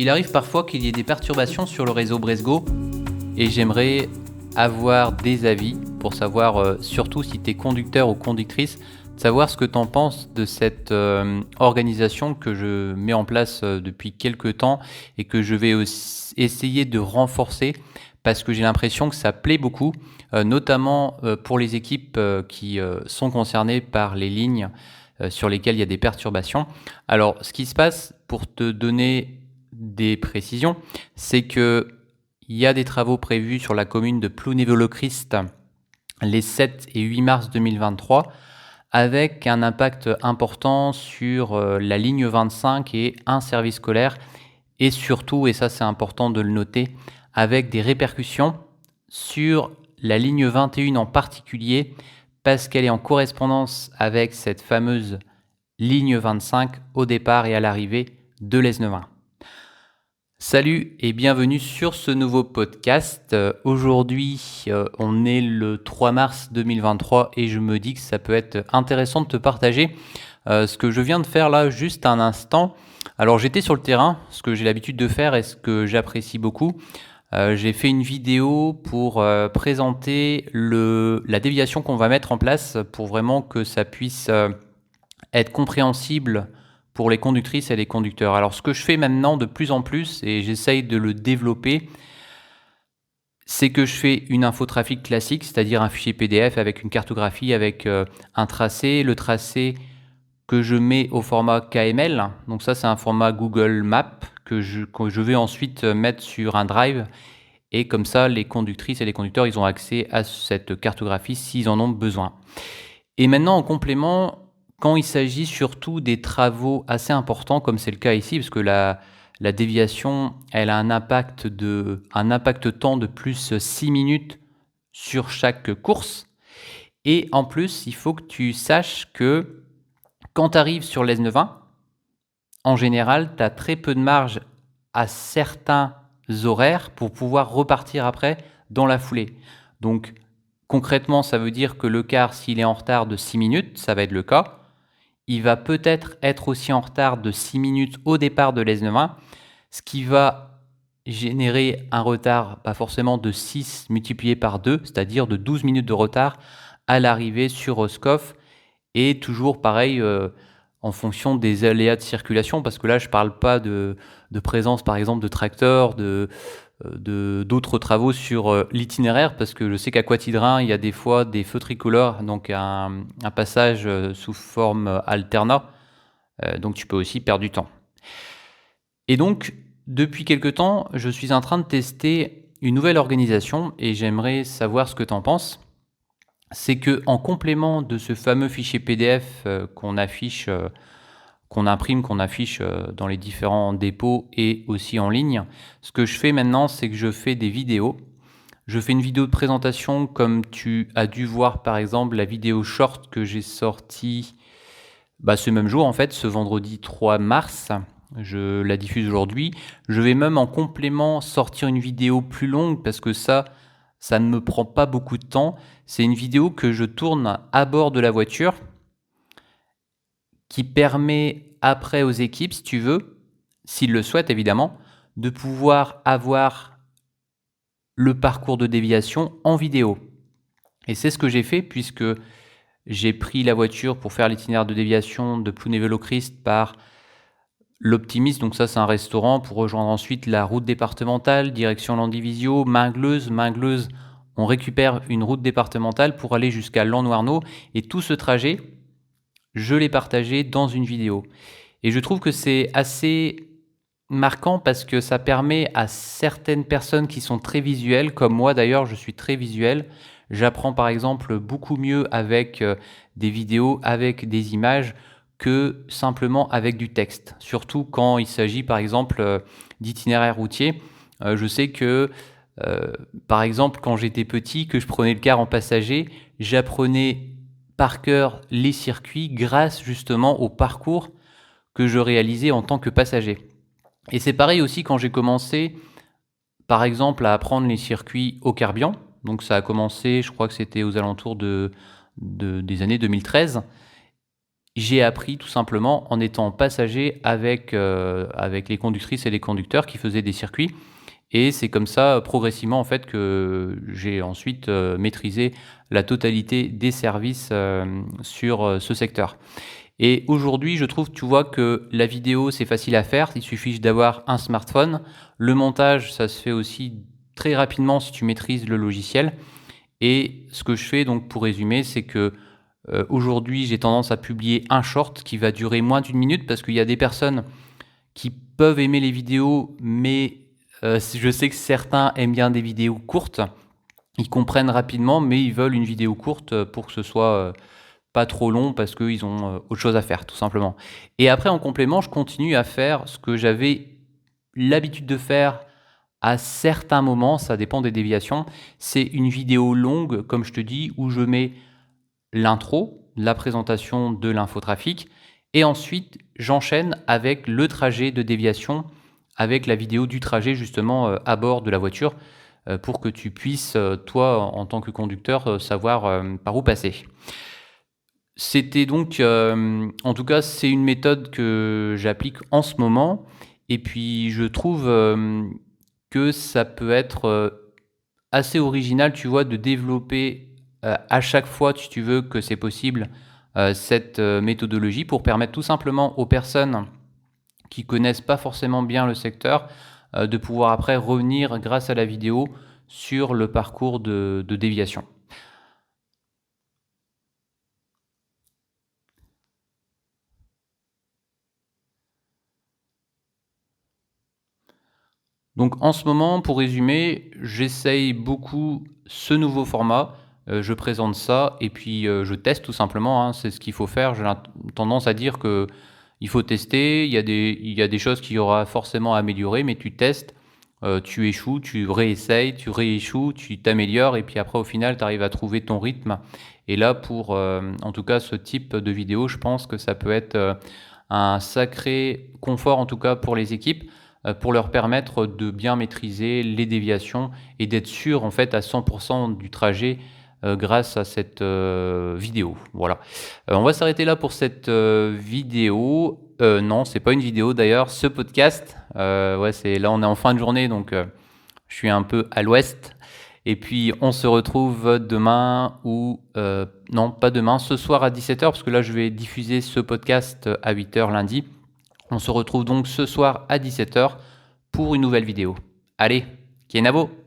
Il arrive parfois qu'il y ait des perturbations sur le réseau Bresgo et j'aimerais avoir des avis pour savoir, surtout si tu es conducteur ou conductrice, savoir ce que tu en penses de cette organisation que je mets en place depuis quelques temps et que je vais aussi essayer de renforcer parce que j'ai l'impression que ça plaît beaucoup, notamment pour les équipes qui sont concernées par les lignes sur lesquelles il y a des perturbations. Alors, ce qui se passe, pour te donner des précisions, c'est que il y a des travaux prévus sur la commune de Plounévez-le-Christ les 7 et 8 mars 2023 avec un impact important sur la ligne 25 et un service scolaire et surtout, et ça c'est important de le noter, avec des répercussions sur la ligne 21 en particulier parce qu'elle est en correspondance avec cette fameuse ligne 25 au départ et à l'arrivée de l'Esnevin. Salut et bienvenue sur ce nouveau podcast. Aujourd'hui, on est le 3 mars 2023 et je me dis que ça peut être intéressant de te partager ce que je viens de faire là juste un instant. Alors j'étais sur le terrain, ce que j'ai l'habitude de faire et ce que j'apprécie beaucoup. J'ai fait une vidéo pour présenter la déviation qu'on va mettre en place pour vraiment que ça puisse être compréhensible pour les conductrices et les conducteurs. Alors ce que je fais maintenant de plus en plus, et j'essaye de le développer, c'est que je fais une infotrafic classique, c'est-à-dire un fichier PDF avec une cartographie, avec un tracé. Le tracé que je mets au format KML, donc ça c'est un format Google Maps que je vais ensuite mettre sur un drive. Et comme ça, les conductrices et les conducteurs, ils ont accès à cette cartographie s'ils en ont besoin. Et maintenant, en complément, quand il s'agit surtout des travaux assez importants, comme c'est le cas ici, parce que la déviation, elle a un impact temps de plus 6 minutes sur chaque course. Et en plus, il faut que tu saches que quand tu arrives sur l'Esnevin, en général, tu as très peu de marge à certains horaires pour pouvoir repartir après dans la foulée. Donc, concrètement, ça veut dire que le car, s'il est en retard de 6 minutes, ça va être le cas, il va peut-être être aussi en retard de 6 minutes au départ de l'Esnevin, ce qui va générer un retard, pas forcément de 6 multiplié par 2, c'est-à-dire de 12 minutes de retard à l'arrivée sur Roscoff, et toujours pareil en fonction des aléas de circulation, parce que là je ne parle pas de présence par exemple de tracteurs, d'autres travaux sur l'itinéraire, parce que je sais qu'à Quatidrin, il y a des fois des feux tricolores, donc un passage sous forme alternat, donc tu peux aussi perdre du temps. Et donc, depuis quelque temps, je suis en train de tester une nouvelle organisation et j'aimerais savoir ce que tu en penses. C'est que en complément de ce fameux fichier PDF qu'on affiche, qu'on imprime, qu'on affiche dans les différents dépôts et aussi en ligne, ce que je fais maintenant, c'est que je fais des vidéos. Je fais une vidéo de présentation comme tu as dû voir par exemple la vidéo short que j'ai sortie ce même jour en fait, ce vendredi 3 mars. Je la diffuse aujourd'hui. Je vais même en complément sortir une vidéo plus longue parce que ça ne me prend pas beaucoup de temps. C'est une vidéo que je tourne à bord de la voiture qui permet après aux équipes, si tu veux, s'ils le souhaitent évidemment, de pouvoir avoir le parcours de déviation en vidéo. Et c'est ce que j'ai fait puisque j'ai pris la voiture pour faire l'itinéraire de déviation de Plounévez-le-Christ par l'Optimiste, donc ça c'est un restaurant, pour rejoindre ensuite la route départementale, direction Landivisiau, Mingleuse. Mingleuse, on récupère une route départementale pour aller jusqu'à Lannoirenaud. Et tout ce trajet, je l'ai partagé dans une vidéo. Et je trouve que c'est assez marquant parce que ça permet à certaines personnes qui sont très visuelles, comme moi d'ailleurs, je suis très visuel. J'apprends par exemple beaucoup mieux avec des vidéos, avec des images, que simplement avec du texte. Surtout quand il s'agit par exemple d'itinéraires routiers. Je sais que par exemple quand j'étais petit, que je prenais le car en passager, j'apprenais par cœur les circuits grâce justement au parcours que je réalisais en tant que passager. Et c'est pareil aussi quand j'ai commencé par exemple à apprendre les circuits au Carbian. Donc ça a commencé, je crois que c'était aux alentours des années 2013. j'ai appris tout simplement en étant passager avec les conductrices et les conducteurs qui faisaient des circuits. Et c'est comme ça, progressivement, en fait, que j'ai ensuite maîtrisé la totalité des services sur ce secteur. Et aujourd'hui, je trouve, tu vois, que la vidéo, c'est facile à faire. Il suffit d'avoir un smartphone. Le montage, ça se fait aussi très rapidement si tu maîtrises le logiciel. Et ce que je fais, donc, pour résumer, c'est que aujourd'hui, j'ai tendance à publier un short qui va durer moins d'une minute parce qu'il y a des personnes qui peuvent aimer les vidéos, mais je sais que certains aiment bien des vidéos courtes. Ils comprennent rapidement, mais ils veulent une vidéo courte pour que ce soit pas trop long parce qu'ils ont autre chose à faire, tout simplement. Et après, en complément, je continue à faire ce que j'avais l'habitude de faire à certains moments, ça dépend des déviations. C'est une vidéo longue, comme je te dis, où je mets l'intro, la présentation de l'infotrafic, et ensuite j'enchaîne avec le trajet de déviation, avec la vidéo du trajet justement à bord de la voiture, pour que tu puisses, toi, en tant que conducteur, savoir par où passer. C'était donc, en tout cas, c'est une méthode que j'applique en ce moment, et puis je trouve que ça peut être assez original, tu vois, de développer à chaque fois, si tu veux, que c'est possible, cette méthodologie pour permettre tout simplement aux personnes qui connaissent pas forcément bien le secteur de pouvoir après revenir grâce à la vidéo sur le parcours de déviation. Donc en ce moment, pour résumer, j'essaye beaucoup ce nouveau format. Je présente ça et puis je teste tout simplement, hein, c'est ce qu'il faut faire. J'ai tendance à dire que il faut tester. Il y a des choses qu'il y aura forcément à améliorer, mais tu testes, tu échoues, tu réessayes, tu rééchoues, tu t'améliores et puis après au final, tu arrives à trouver ton rythme. Et là, pour en tout cas ce type de vidéo, je pense que ça peut être un sacré confort en tout cas pour les équipes pour leur permettre de bien maîtriser les déviations et d'être sûr en fait à 100% du trajet grâce à cette vidéo. Voilà. On va s'arrêter là pour cette vidéo. Non, c'est pas une vidéo d'ailleurs. Ce podcast, ouais, c'est là on est en fin de journée donc je suis un peu à l'ouest. Et puis on se retrouve demain ou non pas demain, ce soir à 17h parce que là je vais diffuser ce podcast à 8h lundi. On se retrouve donc ce soir à 17h pour une nouvelle vidéo. Allez, Kienavo!